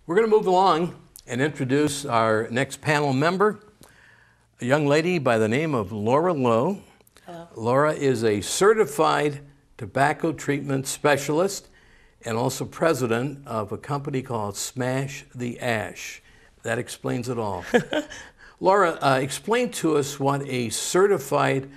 We're going to move along and introduce our next panel member, a young lady by the name of Loew. Hello. Laura is a certified tobacco treatment specialist and also president of a company called Smash the Ash. That explains it all. Laura, explain to us what a certified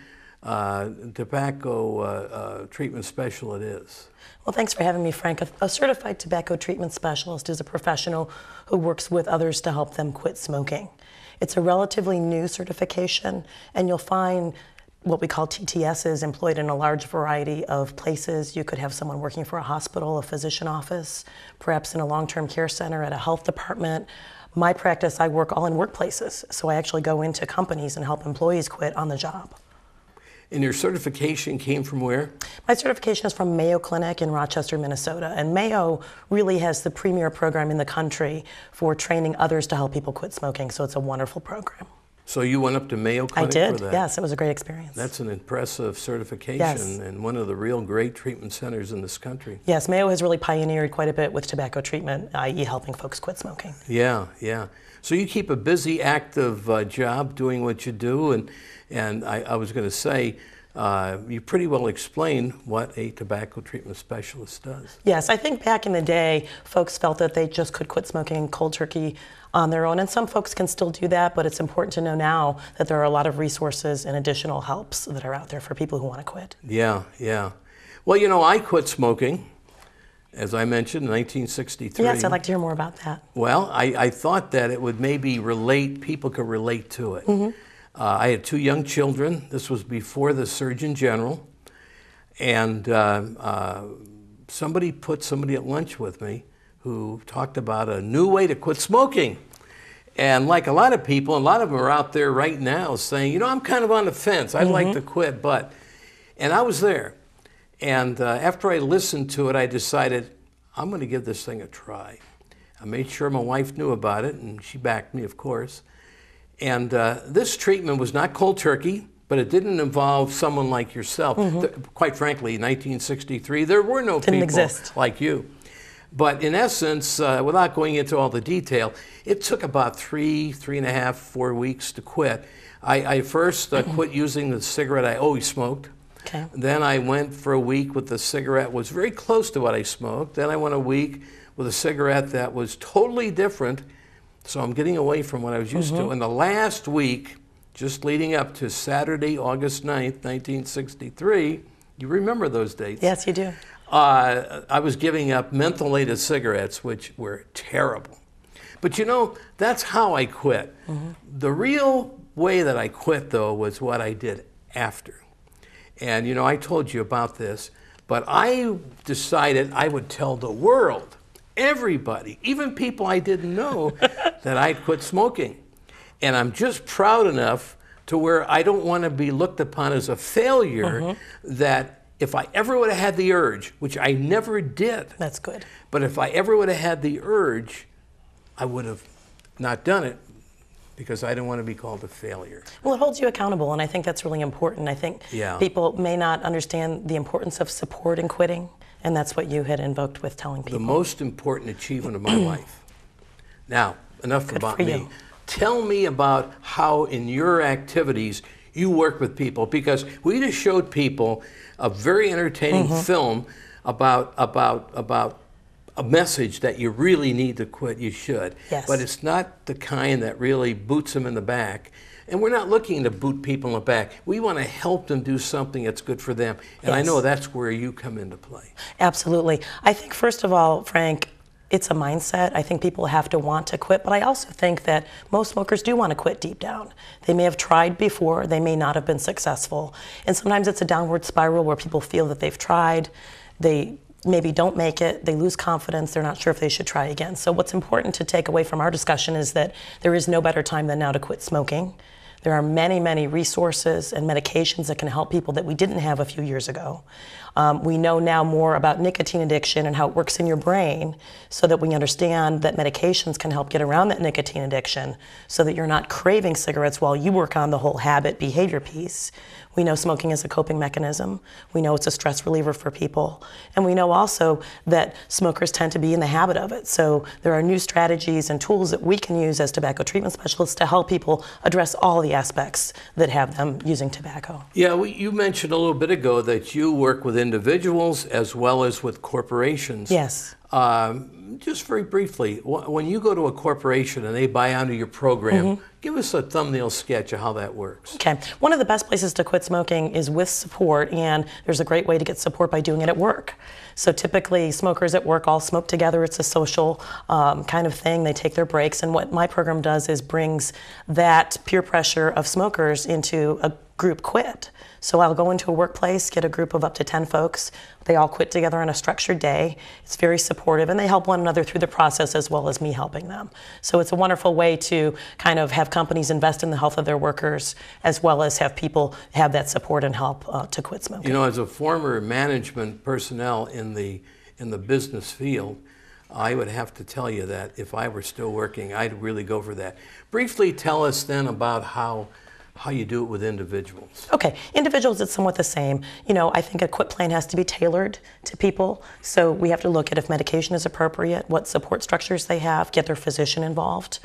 tobacco treatment specialist is. Well, thanks for having me, Frank. A certified tobacco treatment specialist is a professional who works with others to help them quit smoking. It's a relatively new certification, and you'll find what we call TTSs employed in a large variety of places. You could have someone working for a hospital, a physician office, perhaps in a long-term care center, at a health department. My practice, I work all in workplaces, so I actually go into companies and help employees quit on the job. And your certification came from where? My certification is from Mayo Clinic in Rochester, Minnesota. And Mayo really has the premier program in the country for training others to help people quit smoking. So it's a wonderful program. So you went up to Mayo Clinic for that? I did, that? yes. It was a great experience. That's an impressive certification, yes. And one of the real great treatment centers in this country. Yes, Mayo has really pioneered quite a bit with tobacco treatment, i.e. helping folks quit smoking. Yeah, yeah. So you keep a busy, active job doing what you do, and I was going to say, you pretty well explain what a tobacco treatment specialist does. Yes, I think back in the day, folks felt that they just could quit smoking cold turkey on their own, and some folks can still do that, but it's important to know now that there are a lot of resources and additional helps that are out there for people who want to quit. Yeah, yeah. Well, you know, I quit smoking, as I mentioned, in 1963. Yes, I'd like to hear more about that. Well, I thought that it would maybe people could relate to it. Mm-hmm. I had 2 young children. This was before the Surgeon General. And somebody put somebody at lunch with me who talked about a new way to quit smoking. And like a lot of people, a lot of them are out there right now saying, you know, I'm kind of on the fence. I'd like to quit, but... And I was there. And after I listened to it, I decided, I'm going to give this thing a try. I made sure my wife knew about it, and she backed me, of course. And this treatment was not cold turkey, but it didn't involve someone like yourself. Quite frankly, in 1963, there were no people like you. But in essence, without going into all the detail, it took about 3.5, 4 weeks to quit. I first quit using the cigarette I always smoked. Okay. Then I went for a week with the cigarette was very close to what I smoked. Then I went a week with a cigarette that was totally different. So I'm getting away from what I was used to. And the last week, just leading up to Saturday, August 9th, 1963, you remember those dates? Yes, you do. I was giving up mentholated cigarettes, which were terrible. But you know, that's how I quit. The real way that I quit, though, was what I did after. And you know, I told you about this, but I decided I would tell the world, everybody, even people I didn't know, that I'd quit smoking. And I'm just proud enough to where I don't want to be looked upon as a failure, that if I ever would have had the urge, which I never did. That's good. But if I ever would have had the urge, I would have not done it because I didn't want to be called a failure. Well, it holds you accountable, and I think that's really important. I think people may not understand the importance of support in quitting. And that's what you had invoked with telling people. The most important achievement of my life. Now, enough about me. Tell me about how in your activities you work with people, because we just showed people a very entertaining film about a message that you really need to quit, you should. Yes. But it's not the kind that really boots them in the back. And we're not looking to boot people in the back. We want to help them do something that's good for them. And I know that's where you come into play. Absolutely. I think, first of all, Frank, it's a mindset. I think people have to want to quit, but I also think that most smokers do want to quit deep down. They may have tried before, they may not have been successful. And sometimes it's a downward spiral where people feel that they've tried, they maybe don't make it, they lose confidence, they're not sure if they should try again. So what's important to take away from our discussion is that there is no better time than now to quit smoking. There are many, many resources and medications that can help people that we didn't have a few years ago. We know now more about nicotine addiction and how it works in your brain, so that we understand that medications can help get around that nicotine addiction so that you're not craving cigarettes while you work on the whole habit behavior piece. We know smoking is a coping mechanism. We know it's a stress reliever for people. And we know also that smokers tend to be in the habit of it. So there are new strategies and tools that we can use as tobacco treatment specialists to help people address all the aspects that have them using tobacco. Yeah, you mentioned a little bit ago that you work with individuals as well as with corporations. Yes. Just very briefly, when you go to a corporation and they buy onto your program, give us a thumbnail sketch of how that works. Okay. One of the best places to quit smoking is with support, and there's a great way to get support by doing it at work. So typically smokers at work all smoke together. It's a social kind of thing. They take their breaks, and what my program does is brings that peer pressure of smokers into a group quit. So I'll go into a workplace, get a group of up to 10 folks. They all quit together on a structured day. It's very supportive, and they help one another through the process as well as me helping them. So it's a wonderful way to kind of have companies invest in the health of their workers, as well as have people have that support and help to quit smoking. You know, as a former management personnel in the business field, I would have to tell you that if I were still working, I'd really go for that. Briefly tell us then about how you do it with individuals. Okay, individuals, it's somewhat the same. You know, I think a quit plan has to be tailored to people. So we have to look at if medication is appropriate, what support structures they have, get their physician involved.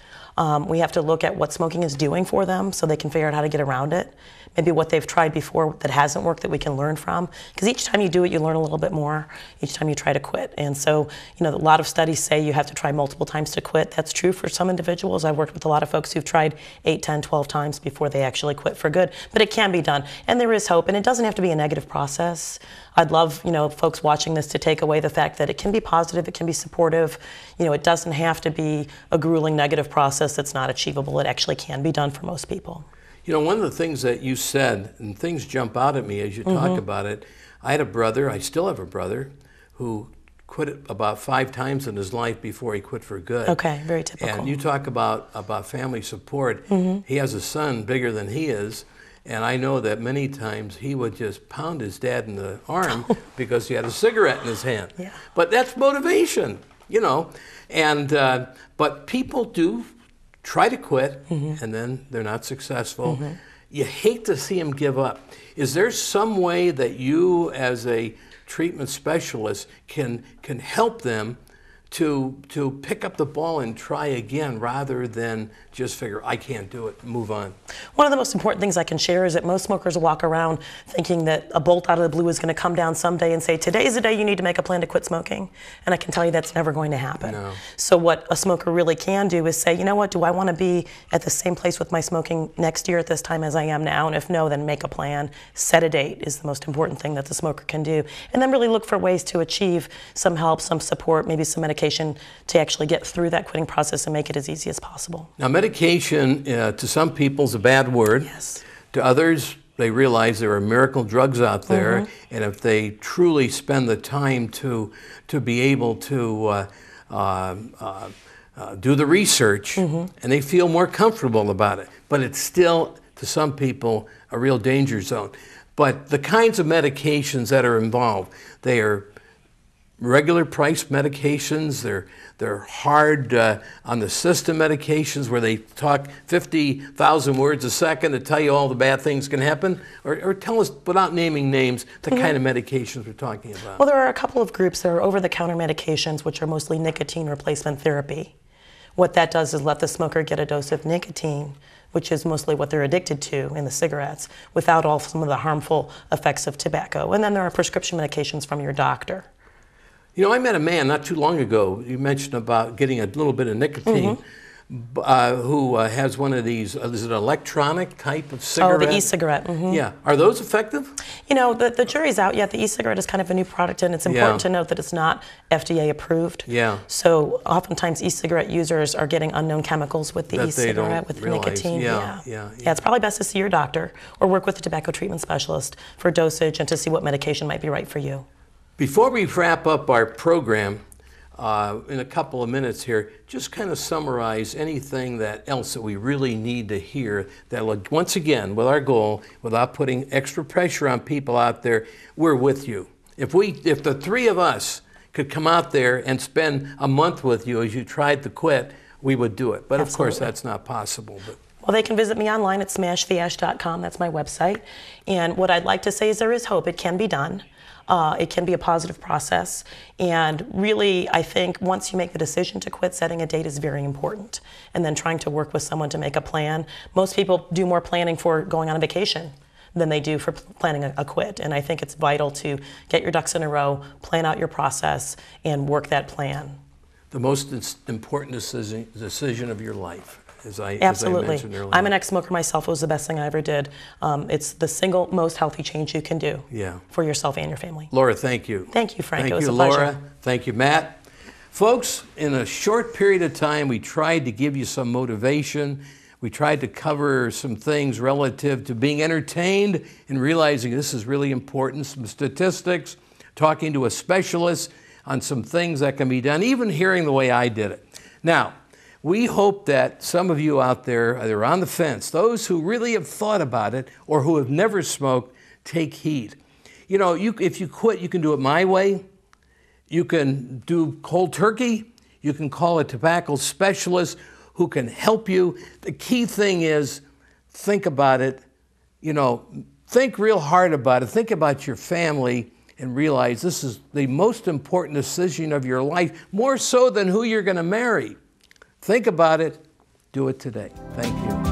We have to look at what smoking is doing for them so they can figure out how to get around it. Maybe what they've tried before that hasn't worked that we can learn from. Because each time you do it, you learn a little bit more each time you try to quit. And so, you know, a lot of studies say you have to try multiple times to quit. That's true for some individuals. I've worked with a lot of folks who've tried 8, 10, 12 times before they actually quit for good. But it can be done. And there is hope. And it doesn't have to be a negative process. I'd love, you know, folks watching this to take away the fact that it can be positive, it can be supportive. You know, it doesn't have to be a grueling negative process that's not achievable. It actually can be done for most people. You know, one of the things that you said, and things jump out at me as you talk about it, I had a brother, I still have a brother, who quit about 5 times in his life before he quit for good. Okay, very typical. And you talk about family support. He has a son bigger than he is, and I know that many times he would just pound his dad in the arm because he had a cigarette in his hand. Yeah. But that's motivation, you know. And but people do try to quit, and then they're not successful. You hate to see them give up. Is there some way that you, as a treatment specialist, can help them to pick up the ball and try again rather than just figure, I can't do it, move on? One of the most important things I can share is that most smokers walk around thinking that a bolt out of the blue is going to come down someday and say, today's the day you need to make a plan to quit smoking. And I can tell you that's never going to happen. No. So what a smoker really can do is say, you know what, do I want to be at the same place with my smoking next year at this time as I am now? And if no, then make a plan. Set a date is the most important thing that the smoker can do. And then really look for ways to achieve some help, some support, maybe some medication to actually get through that quitting process and make it as easy as possible. Now, medication to some people is a bad word. Yes. To others, they realize there are miracle drugs out there, and if they truly spend the time to be able to do the research, and they feel more comfortable about it. But it's still, to some people, a real danger zone. But the kinds of medications that are involved, they are regular price medications, they're hard on the system medications where they talk 50,000 words a second to tell you all the bad things can happen, or tell us, without naming names, the kind of medications we're talking about. Well, there are a couple of groups that are over-the-counter medications, which are mostly nicotine replacement therapy. What that does is let the smoker get a dose of nicotine, which is mostly what they're addicted to in the cigarettes, without all some of the harmful effects of tobacco. And then there are prescription medications from your doctor. You know, I met a man not too long ago, you mentioned about getting a little bit of nicotine, who has one of these, is it an electronic type of cigarette? Oh, the e-cigarette. Yeah. Are those effective? You know, the jury's out yet. The e-cigarette is kind of a new product, and it's important to note that it's not FDA approved. Yeah. So oftentimes e-cigarette users are getting unknown chemicals with the e-cigarette, with the nicotine. Yeah, it's probably best to see your doctor or work with a tobacco treatment specialist for dosage and to see what medication might be right for you. Before we wrap up our program, in a couple of minutes here, just kind of summarize anything else that we really need to hear that will, once again, with our goal, without putting extra pressure on people out there, we're with you. If the three of us could come out there and spend a month with you as you tried to quit, we would do it. But of course, that's not possible. But. Well, they can visit me online at smashtheash.com. That's my website. And what I'd like to say is there is hope. It can be done. It can be a positive process. And really, I think once you make the decision to quit, setting a date is very important. And then trying to work with someone to make a plan. Most people do more planning for going on a vacation than they do for planning a quit. And I think it's vital to get your ducks in a row, plan out your process, and work that plan. The most important decision of your life, as I mentioned earlier. I'm an ex-smoker myself. It was the best thing I ever did. It's the single most healthy change you can do for yourself and your family. Laura, thank you. Thank you, Frank. It was a pleasure. Laura. Thank you, Matt. Folks, in a short period of time, we tried to give you some motivation. We tried to cover some things relative to being entertained and realizing this is really important, some statistics, talking to a specialist on some things that can be done, even hearing the way I did it. Now, we hope that some of you out there that are on the fence, those who really have thought about it or who have never smoked, take heed. You know, if you quit, you can do it my way. You can do cold turkey. You can call a tobacco specialist who can help you. The key thing is think about it, think real hard about it. Think about your family and realize this is the most important decision of your life, more so than who you're going to marry. Think about it. Do it today. Thank you.